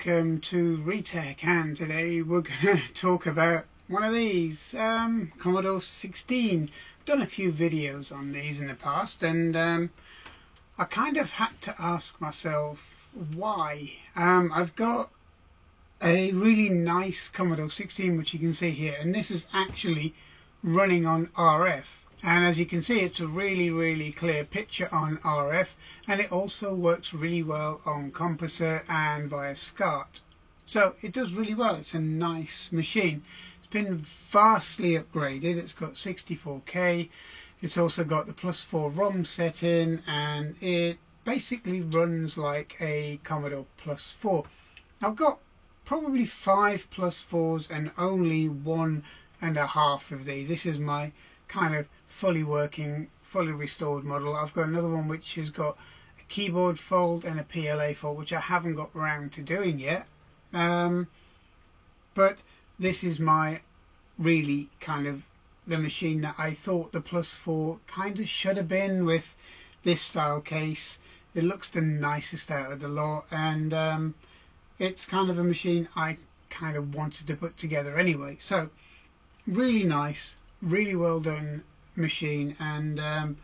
welcome to Retech, and today we're going to talk about one of these, Commodore 16. I've done a few videos on these in the past, and I kind of had to ask myself why. I've got a really nice Commodore 16 which you can see here, and this is actually running on RF. And as you can see, it's a really clear picture on RF, and it also works really well on Composer and via SCART. So it does really well. It's a nice machine. It's been vastly upgraded. It's got 64K. It's also got the +4 ROM set in, and it basically runs like a Commodore +4. I've got probably 5 +4s and only 1.5 of these. This is my kind of fully working, fully restored model. I've got another one which has got a keyboard fold and a PLA fold, which I haven't got around to doing yet. But this is my really kind of the machine that I thought the +4 kind of should have been, with this style case. It looks the nicest out of the lot, and it's kind of a machine I kind of wanted to put together anyway. So really nice, really well done machine, and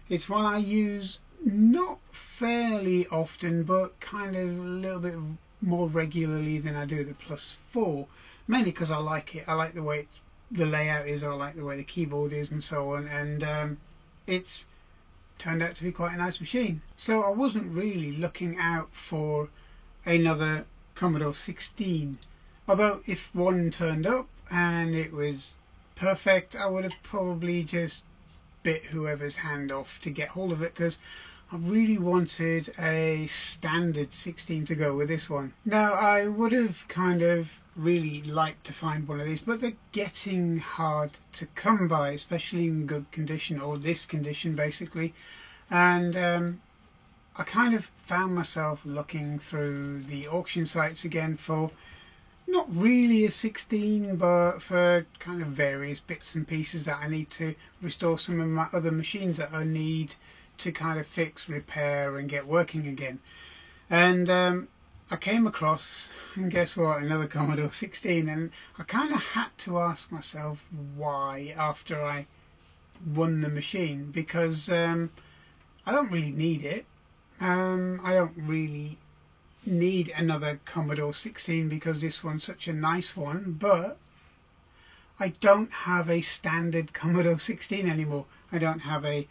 it's one I use not fairly often, but kind of a little bit more regularly than I do the +4, mainly because I like it. I like the way the layout is, I like the way the keyboard is and so on, and it's turned out to be quite a nice machine. So I wasn't really looking out for another Commodore 16, although if one turned up and it was perfect, I would have probably just bit whoever's hand off to get hold of it, because I really wanted a standard 16 to go with this one. Now, I would have kind of really liked to find one of these, but they're getting hard to come by, especially in good condition, or this condition basically. And I kind of found myself looking through the auction sites again for not really a 16, but for kind of various bits and pieces that I need to restore some of my other machines that I need to kind of fix, repair and get working again. And I came across, and guess what, another Commodore 16, and I kind of had to ask myself why after I won the machine, because I don't really need it. I don't really need another Commodore 16 because this one's such a nice one, but I don't have a standard Commodore 16 anymore. I don't have a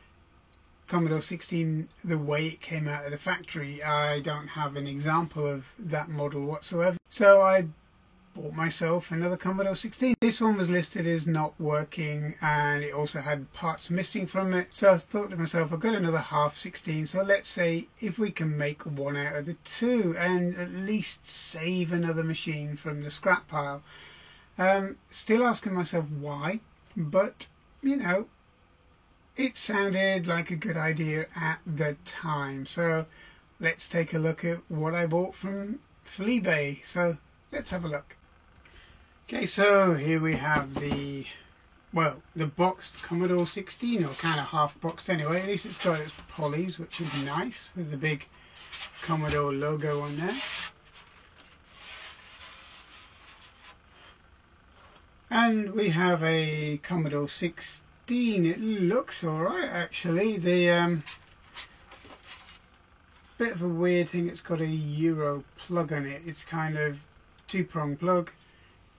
Commodore 16 the way it came out of the factory. I don't have an example of that model whatsoever. So I bought myself another Commodore 16. This one was listed as not working, and it also had parts missing from it. So I thought to myself, I've got another half 16, so let's say if we can make one out of the two and at least save another machine from the scrap pile. Still asking myself why, but you know, it sounded like a good idea at the time. So let's take a look at what I bought from eBay. So let's have a look. Okay, so here we have the boxed Commodore 16, or kind of half boxed anyway. At least it's got its polys, which is nice, with the big Commodore logo on there. And we have a Commodore 16. It looks alright actually. The bit of a weird thing, it's got a Euro plug on it. It's kind of two-prong plug.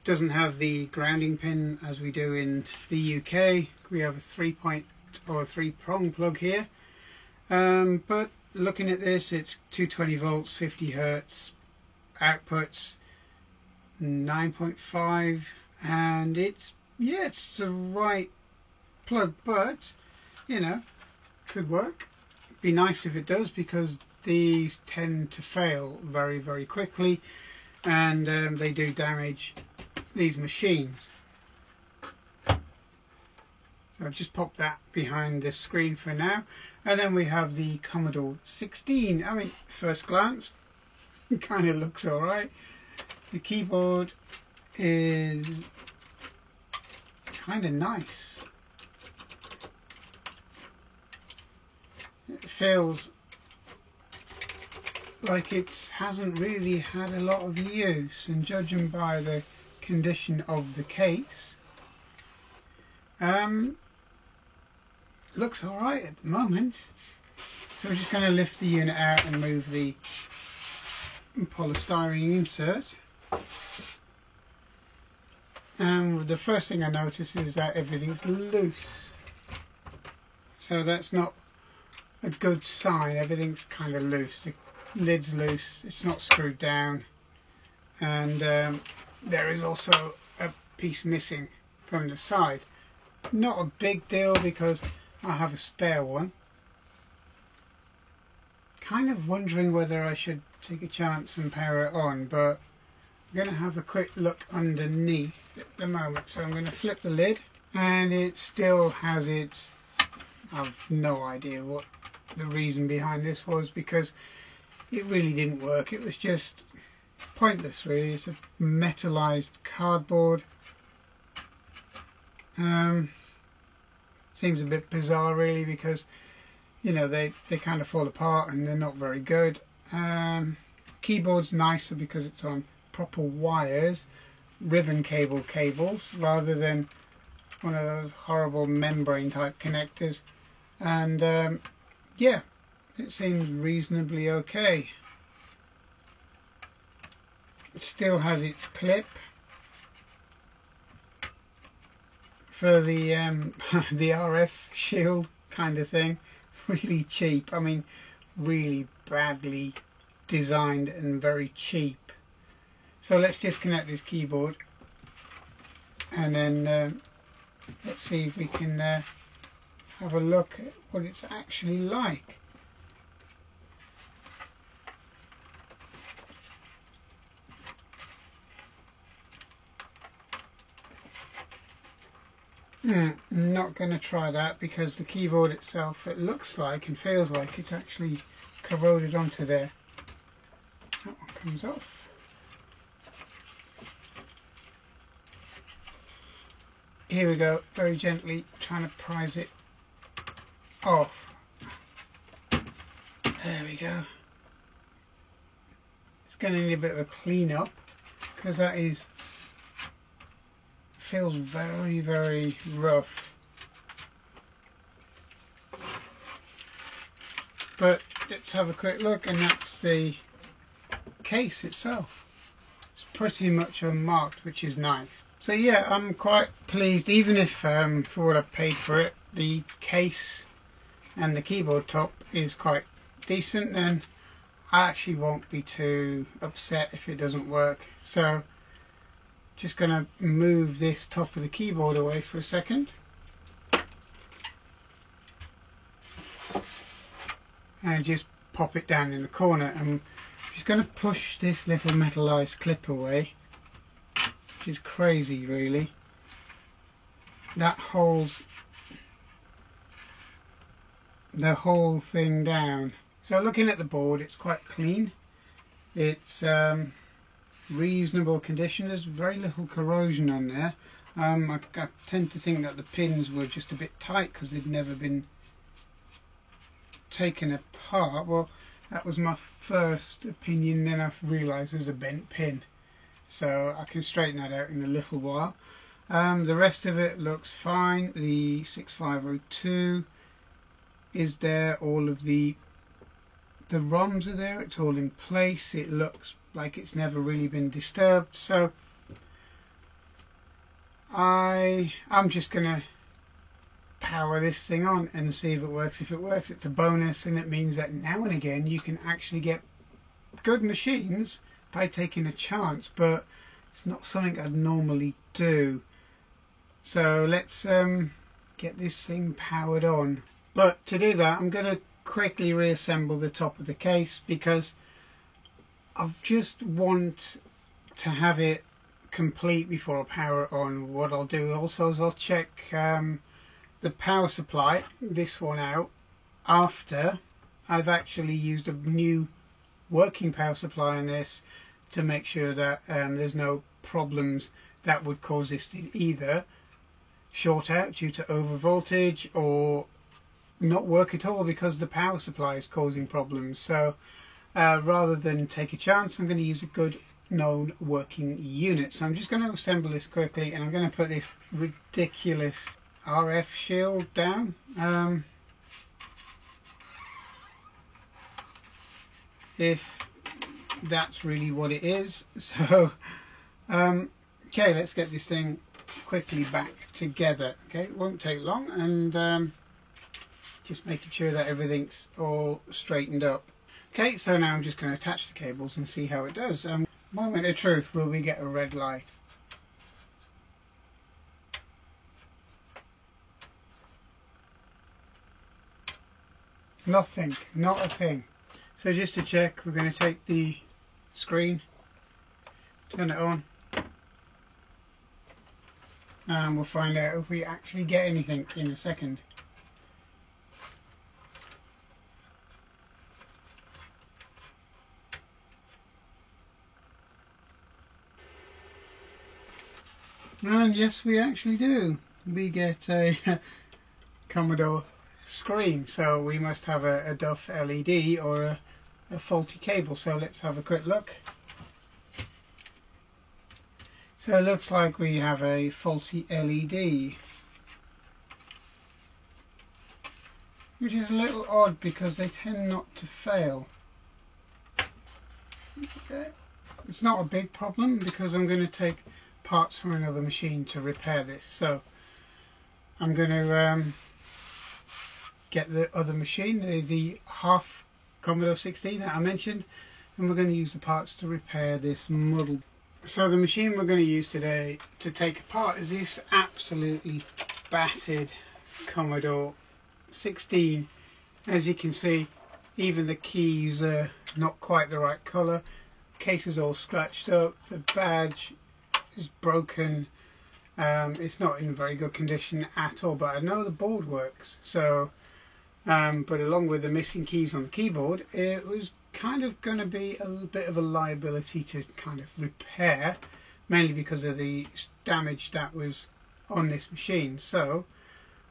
Doesn't have the grounding pin as we do in the UK. We have a 3-prong plug here. But looking at this, it's 220 volts, 50 hertz, outputs 9.5, and it's the right plug, but you know, could work. Be nice if it does, because these tend to fail very quickly, and they do damage these machines. So I've just popped that behind the screen for now. And then we have the Commodore 16. I mean, first glance, it kind of looks alright. The keyboard is kind of nice. It feels like it hasn't really had a lot of use, and judging by the condition of the case, looks alright at the moment. So we're just going to lift the unit out and move the polystyrene insert. And the first thing I notice is that everything's loose. So that's not a good sign. Everything's kind of loose. The lid's loose, it's not screwed down, and there is also a piece missing from the side. Not a big deal because I have a spare one. Kind of wondering whether I should take a chance and power it on, but I'm going to have a quick look underneath at the moment. So I'm going to flip the lid, and it still has it. I've no idea what the reason behind this was, because it really didn't work. It was just pointless, really. It's a metallized cardboard. Seems a bit bizarre, really, because you know they kind of fall apart and they're not very good. Keyboard's nicer because it's on proper wires, ribbon cables, rather than one of those horrible membrane type connectors. And yeah, it seems reasonably okay. It still has its clip for the the RF shield kind of thing. Really cheap. I mean, really badly designed and very cheap. So let's disconnect this keyboard, and then let's see if we can have a look at what it's actually like. I'm not going to try that because the keyboard itself, it looks like and feels like it's actually corroded onto there. That one comes off. Here we go, very gently trying to prise it off. There we go. It's going to need a bit of a clean up because that feels very, very rough. But let's have a quick look, and that's the case itself. It's pretty much unmarked, which is nice. So yeah, I'm quite pleased, even if for what I paid for it, the case and the keyboard top is quite decent, then I actually won't be too upset if it doesn't work. So just going to move this top of the keyboard away for a second. And just pop it down in the corner. I'm just going to push this little metallized clip away, which is crazy really. That holds the whole thing down. So looking at the board, it's quite clean. It's reasonable condition. There's very little corrosion on there. I tend to think that the pins were just a bit tight because they'd never been taken apart. Well, that was my first opinion, then I realised there's a bent pin, so I can straighten that out in a little while. The rest of it looks fine. The 6502 is there, all of the ROMs are there, it's all in place. It looks like it's never really been disturbed, so I'm just gonna power this thing on and see if it works. If it works, it's a bonus, and it means that now and again you can actually get good machines by taking a chance, but it's not something I'd normally do. So let's get this thing powered on. But to do that, I'm going to quickly reassemble the top of the case because I just want to have it complete before I power it on. What I'll do also is I'll check the power supply, this one out, after I've actually used a new working power supply on this to make sure that there's no problems that would cause this to either short out due to over voltage or not work at all because the power supply is causing problems. So rather than take a chance, I'm going to use a good known working unit. So I'm just going to assemble this quickly, and I'm going to put this ridiculous RF shield down. If that's really what it is. So okay, let's get this thing quickly back together. Okay, it won't take long, and just making sure that everything's all straightened up. Okay, so now I'm just going to attach the cables and see how it does. Moment of truth, will we get a red light? Nothing, not a thing. So just to check, we're going to take the screen, turn it on, and we'll find out if we actually get anything in a second. And yes, we actually do. We get a Commodore screen, so we must have a duff LED or a faulty cable. So let's have a quick look. So it looks like we have a faulty LED, which is a little odd because they tend not to fail. Okay. It's not a big problem because I'm going to take parts from another machine to repair this. So I'm going to get the other machine, the half Commodore 16 that I mentioned, and we're going to use the parts to repair this muddle. So the machine we're going to use today to take apart is this absolutely battered Commodore 16. As you can see, even the keys are not quite the right colour, case is all scratched up, the badge is broken, it's not in very good condition at all, but I know the board works. So but along with the missing keys on the keyboard, it was kind of going to be a little bit of a liability to kind of repair, mainly because of the damage that was on this machine. So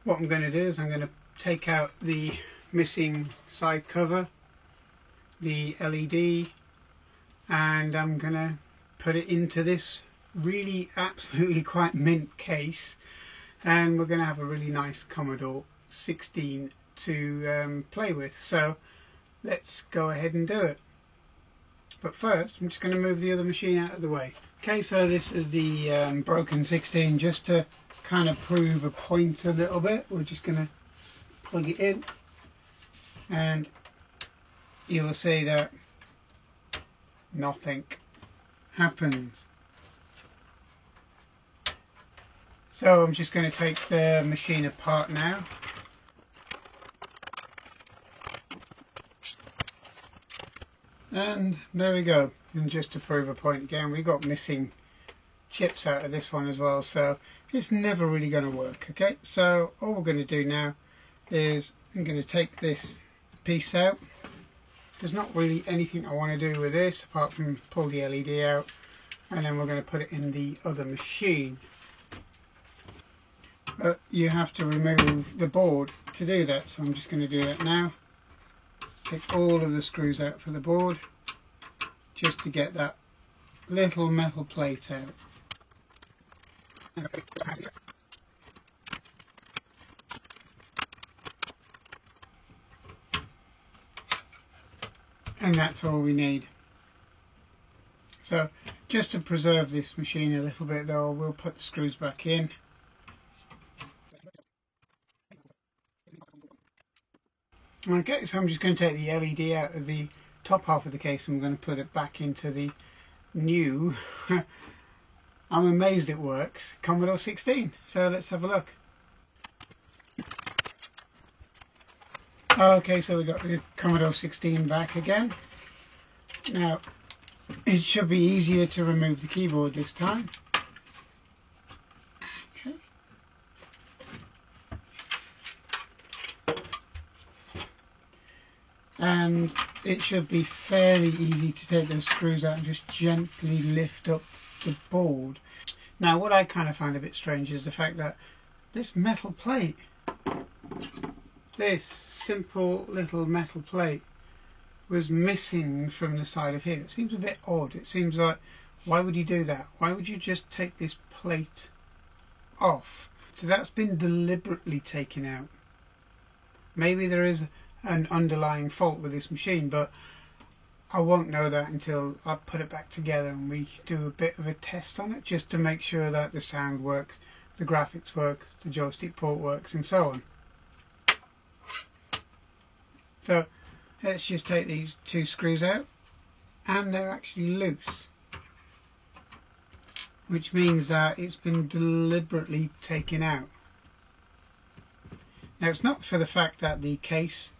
what I'm going to do is I'm going to take out the missing side cover, the LED, and I'm going to put it into this really absolutely quite mint case, and we're going to have a really nice Commodore 16 to play with. So let's go ahead and do it. But first I'm just going to move the other machine out of the way. Okay, so this is the broken 16. Just to kind of prove a point a little bit, we're just going to plug it in, and you'll see that nothing happens. So I'm just going to take the machine apart now. And there we go. And just to prove a point again, we got missing chips out of this one as well, so it's never really going to work. Okay, so all we're going to do now is I'm going to take this piece out. There's not really anything I want to do with this apart from pull the LED out, and then we're going to put it in the other machine. But you have to remove the board to do that, so I'm just going to do that now. Take all of the screws out for the board, just to get that little metal plate out. And that's all we need. So just to preserve this machine a little bit though, we'll put the screws back in. Okay, so I'm just going to take the LED out of the top half of the case and I'm going to put it back into the new, I'm amazed it works, Commodore 16. So let's have a look. Okay, so we got the Commodore 16 back again. Now, it should be easier to remove the keyboard this time. Okay. And it should be fairly easy to take those screws out and just gently lift up the board. Now, what I kind of find a bit strange is the fact that this metal plate, this simple little metal plate, was missing from the side of here. It seems a bit odd. It seems like, why would you do that? Why would you just take this plate off? So that's been deliberately taken out. Maybe there is an underlying fault with this machine, but I won't know that until I put it back together and we do a bit of a test on it, just to make sure that the sound works, the graphics work, the joystick port works, and so on. So let's just take these two screws out, and they're actually loose, which means that it's been deliberately taken out. Now, it's not for the fact that the case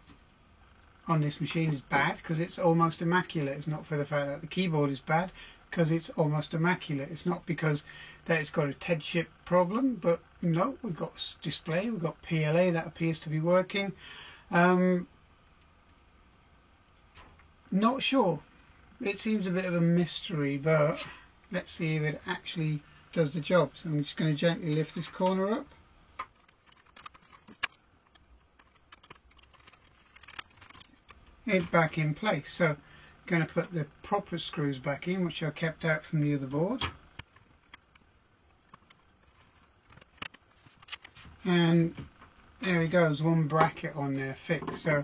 on this machine is bad, because it's almost immaculate. It's not for the fact that the keyboard is bad, because it's almost immaculate. It's not because that it's got a TED chip problem, but no, we've got display, we've got PLA that appears to be working. Not sure. It seems a bit of a mystery, but let's see if it actually does the job. So I'm just going to gently lift this corner up. It back in place. So I'm going to put the proper screws back in, which I kept out from the other board. And there we go, there's one bracket on there fixed. So I'm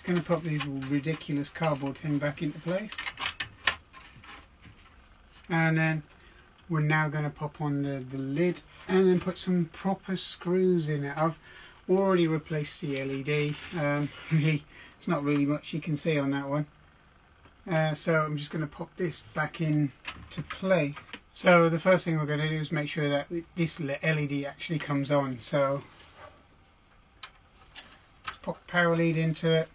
going to put these ridiculous cardboard thing back into place. And then we're now going to pop on the lid and then put some proper screws in it. I've already replaced the LED. Really, it's not really much you can see on that one. So I'm just going to pop this back in to play. So the first thing we're going to do is make sure that this LED actually comes on. So let's pop power lead into it,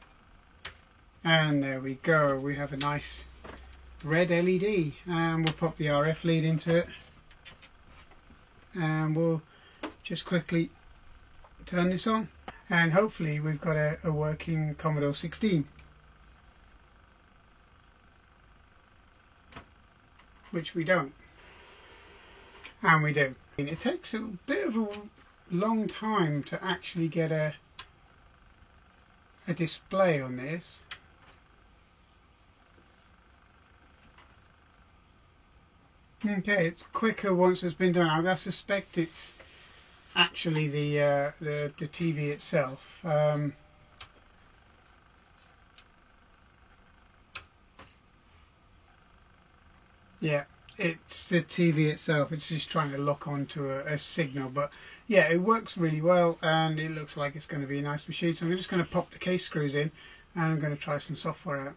and there we go. We have a nice red LED, and we'll pop the RF lead into it, and we'll just quickly turn this on, and hopefully we've got a working Commodore 16, which we don't, and we do. It takes a bit of a long time to actually get a display on this. Okay, it's quicker once it's been done. I suspect it's actually the TV itself. Yeah, it's the TV itself. It's just trying to lock onto a signal, but yeah, it works really well, and it looks like it's going to be a nice machine. So I'm just going to pop the case screws in, and I'm going to try some software out.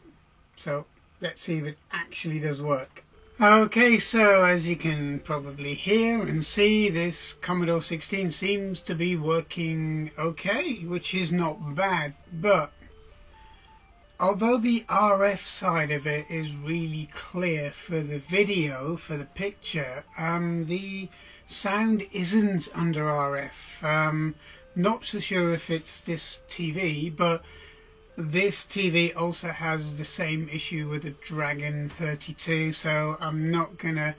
So let's see if it actually does work. Okay, so as you can probably hear and see, this Commodore 16 seems to be working okay, which is not bad, but although the RF side of it is really clear for the video, for the picture, the sound isn't under RF. Not so sure if it's this TV, but this TV also has the same issue with the Dragon 32, so I'm not gonna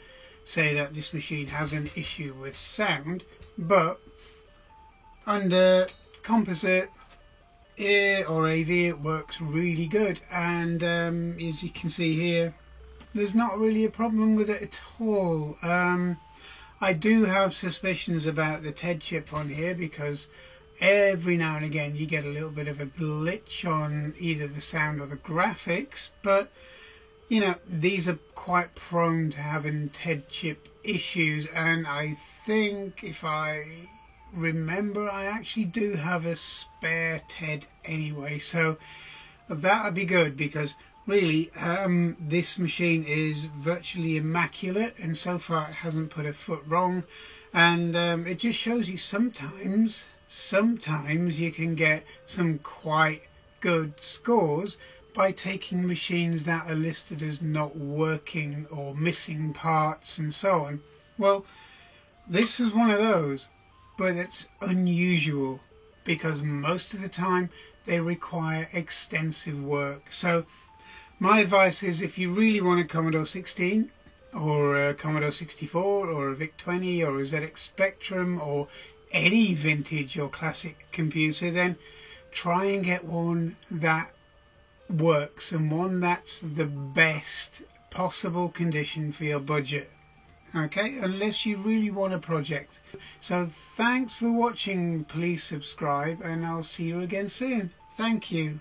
say that this machine has an issue with sound, but under composite or AV it works really good, and as you can see here, there's not really a problem with it at all. I do have suspicions about the TED chip on here, because every now and again you get a little bit of a glitch on either the sound or the graphics, but you know, these are quite prone to having TED chip issues, and I think, if I remember, I actually do have a spare TED anyway, so that would be good, because really this machine is virtually immaculate, and so far it hasn't put a foot wrong, and it just shows you sometimes you can get some quite good scores by taking machines that are listed as not working or missing parts and so on. Well, this is one of those, but it's unusual, because most of the time they require extensive work. So my advice is, if you really want a Commodore 16 or a Commodore 64 or a VIC-20 or a ZX Spectrum or any vintage or classic computer, then try and get one that works and one that's the best possible condition for your budget. Okay, unless you really want a project. So thanks for watching, please subscribe and I'll see you again soon. Thank you.